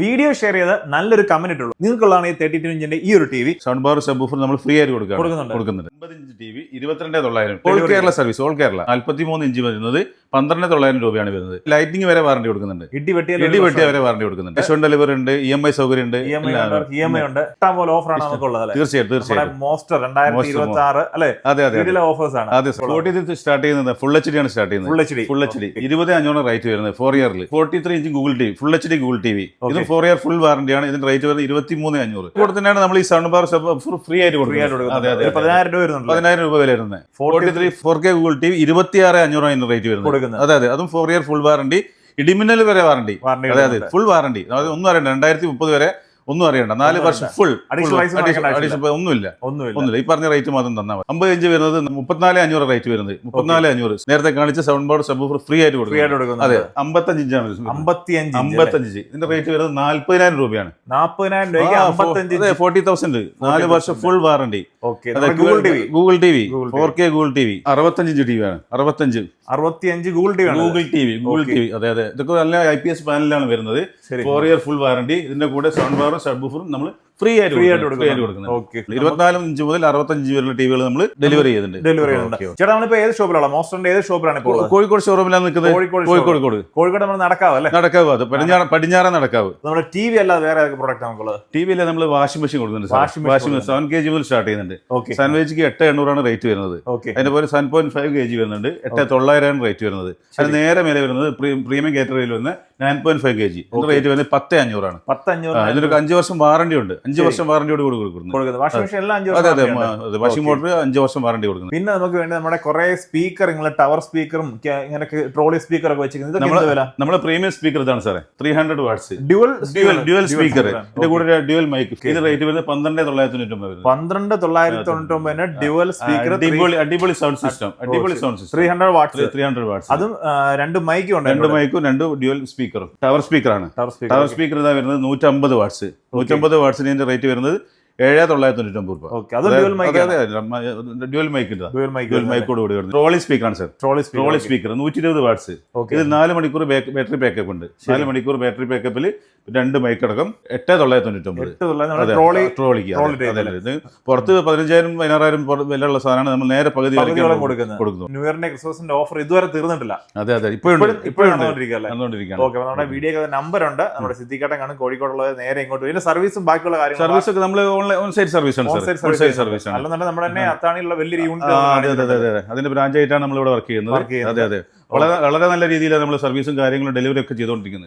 Video share ചെയ്ത് നല്ലൊരു comment ഇട്ടുള്ളൂ. നിങ്ങൾക്കുള്ളതാണ് ഈ 32 ഇഞ്ചിന്റെ ഈ ഒരു T V. Sound bar subwoofer നമ്മൾ ഫ്രീ ആയിട്ട് കൊടുക്കുന്നുണ്ട്. 50 inch T V 22,900. All Kerala service, all Kerala. 43 inch വരുന്നത് 12,900 രൂപയാണ് വരുന്നത്. ലൈറ്റിംഗ് വരെ വാറണ്ടി കൊടുക്കുന്നുണ്ട്. ഇടി വെട്ടിയ വരെ വാറണ്ടി കൊടുക്കുന്നുണ്ട്. ക്യാഷ് ഓൺ ഡെലിവറി ഉണ്ട്, EMI സൗകര്യം ഉണ്ട്, EMI ഉണ്ട്. ഇഷ്ടംപോലെ ഓഫറാണ് നമുക്കുള്ളത്. തീർച്ചയായിട്ടും മോസ്റ്റർ 2026 അല്ലേ? അതെ ഓഫേഴ്സ് ആണ്. അതെ, 40 സ്റ്റാർട്ട് ചെയ്യുന്നത് ഫുൾ HD ആണ് സ്റ്റാർട്ട് ചെയ്യുന്നത്. ഫുൾ HD 20,500 റേറ്റ് വരുന്നത് 4 ഇയറിൽ. 43 inch Google T V, full HD Google T V. ഇത് 4 ഇയർ ഫുൾ വാറണ്ടിയാണ്. ഇതിന്റെ റേറ്റ് വരുന്നത് 23,500. കൂടെ തന്നെയാണ് നമ്മൾ ഈ സൗണ്ട് ബാർ ഫ്രീ ആയിട്ട് കൊടുക്കുന്നത്. 10,000 രൂപ വില വരുന്നത്. 43 4K Google T V 26,500 rate വരുന്നത്. അതെ, അതും 4 ഇയർ ഫുൾ വാറണ്ടി, ഇടിമിന്നൽ വരെ വാറണ്ടി. അതെ, ഫുൾ വാറണ്ടി. അതായത് ഒന്നും അറിയണ്ട, 2030 വരെ ഒന്നും അറിയണ്ട. 4 വർഷം ഫുൾ ഒന്നുമില്ല. ഈ പറഞ്ഞ റേറ്റ് മാത്രം തന്നാൽ മതി. 50 ഇഞ്ച് വരുന്നത് 34,500 റേറ്റ് വരുന്നത്. 34,500 നേരത്തെ കാണിച്ച സൗണ്ട് ബാർ സബ്വൂഫർ ഫ്രീ ആയിട്ട് കൊടുക്കും. അതെ, 55 ഇഞ്ചാണ്. 55 ഇതിന്റെ റേറ്റ് വരുന്നത് 40,000 രൂപയാണ്. 40,000. 4 വർഷം full warranty. Google T V 4K Google T V 65 inch T V ആണ്. 65 ഗൂഗിൾ ടി വി. അതെ, ഇതൊക്കെ നല്ല IPS പാനലാണ് വരുന്നത്. 4 ഇയർ ഫുൾ വാറണ്ടി. ഇതിന്റെ കൂടെ സൗണ്ട് ബാറും സബ്വൂഫറും നമ്മൾ ഫ്രീ ആയിട്ട് കൊടുക്കുന്നത്. 24 ഇഞ്ച് മുതൽ 65 ഇഞ്ച് വരെയുള്ള ടിവികൾ നമ്മൾ ഡെലിവറി ചെയ്യുന്നുണ്ട്. ചേട്ടാ, നമ്മളിപ്പോ ഏത് ഷോപ്പിലാണ്? മോസ്റ്ററിന്റെ ഏത് ഷോപ്പിലാണ് ഇപ്പോൾ? കോഴിക്കോട് ഷോറൂമിലാണ് നിൽക്കുന്നത്. കോഴിക്കോട് നമ്മൾ നടക്കാവ്. അത് പടിഞ്ഞാറ നടക്കാവ്. നമ്മുടെ ടി വി അല്ലാതെ വേറെ പ്രോഡക്റ്റ് നമുക്കുള്ളത്? ടി വിയിൽ നമ്മൾ വാഷിംഗ് മെഷീൻ കൊടുക്കുന്നുണ്ട്. വാഷിംഗ് മെഷീൻ 7 kg മുതൽ സ്റ്റാർട്ട് ചെയ്യുന്നുണ്ട്. സാൻവേജിക്ക് 8,800 റേറ്റ് വരുന്നത്. അതിന്റെ പോലെ 7.5 kg വരുന്നുണ്ട്. 8,900 റേറ്റ് വരുന്നത്. അതിന് നേരെ മേലെ വരുന്നത് പ്രീമിയം കാറ്റഗറിയിൽ വന്ന് 9.5 kg. റേറ്റ് വരുന്നത് 10,500 ആണ്. ഇതിനൊരു 5 വർഷം വാറണ്ടി ഉണ്ട്. 5 വർഷം വാറണ്ടിയോട് കൂടി കൊടുക്കുന്നത്. വാഷിംഗ് മോട്ടർ 5 വർഷം വാറണ്ടി കൊടുക്കുന്നത്. പിന്നെ നമുക്ക് വേണ്ടി നമ്മുടെ കുറെ സ്പീക്കർ, ടവർ സ്പീക്കറും ഇങ്ങനെ ട്രോളി സ്പീക്കർ ഒക്കെ വെച്ചിരിക്കുന്നത്. നമ്മുടെ പ്രീമിയം സ്പീക്കർ ഇതാണ് സാറേ, 300 വാട്ട്സ് ഡ്യുവൽ സ്പീക്കർ. ഇതിന്റെ കൂടെ ഡ്യുവൽ മൈക്ക്. ഇത് റേറ്റ് വരുന്നത് 12,999. 12,999 ഡ്യുവൽ സ്പീക്കർ. അടിപൊളി സൗണ്ട് സിസ്റ്റം. 300 വാട്ട്സ്. അതും 2 മൈക്കും ഉണ്ട്. 2 മൈക്കും 2 ഡ്യുവൽ സ്പീക്കറും. ടവർ സ്പീക്കറാണ്. ടവർ സ്പീക്കർ ഇതാ വരുന്നത് 150 വാട്ട്സ്. 150 വാട്ട്സിന് ഇതിന്റെ റേറ്റ് വരുന്നത് 7,999 രൂപ. ഡ്യുവൽ മൈക്കോട് കൂടി വരുന്നത്. ട്രോളി സ്പീക്കറാണ് സാർ. Trolley speaker 120 watts. ഇത് 4 മണിക്കൂർ ബാറ്ററി ബാക്കപ്പ് ഉണ്ട്. 4 മണിക്കൂർ ബാറ്ററി ബാക്കപ്പിൽ 2 മൈക്ക് അടക്കം 8,999. ട്രോളിക്ക് ഇത് പുറത്ത് 15,000-16,000 വിലയുള്ള സാധനമാണ്. നമ്മൾ നേരെ പകുതി കൊടുക്കുന്നു. ന്യൂ ഇയറിന്റെ ക്രിസ്മസിന്റെ ഓഫർ ഇതുവരെ തീർന്നിട്ടില്ല. അതെ, ഇപ്പോഴും നമ്മുടെ വീഡിയോ നമ്പർ ഉണ്ട്. നമ്മുടെ സിദ്ധിക്കാട്ടം കാണും, കോഴിക്കോടുള്ളത്. നേരെ ഇങ്ങോട്ട് ഇതിന്റെ സർവീസും ബാക്കിയുള്ള കാര്യങ്ങൾ സർവീസൊക്കെ നമ്മൾ ഓൺസൈറ്റ് സർവീസ് ആണ്. നമ്മുടെ തന്നെ അത്താണിയുള്ള വലിയൊരു യൂണിറ്റ്. അതിന്റെ ബ്രാഞ്ച് ആയിട്ടാണ് നമ്മൾ ഇവിടെ വർക്ക് ചെയ്യുന്നത്. അതെ, വളരെ നല്ല രീതിയിലാണ് നമ്മൾ സർവീസും കാര്യങ്ങളും ഡെലിവറി ഒക്കെ ചെയ്തുകൊണ്ടിരിക്കുന്നത്.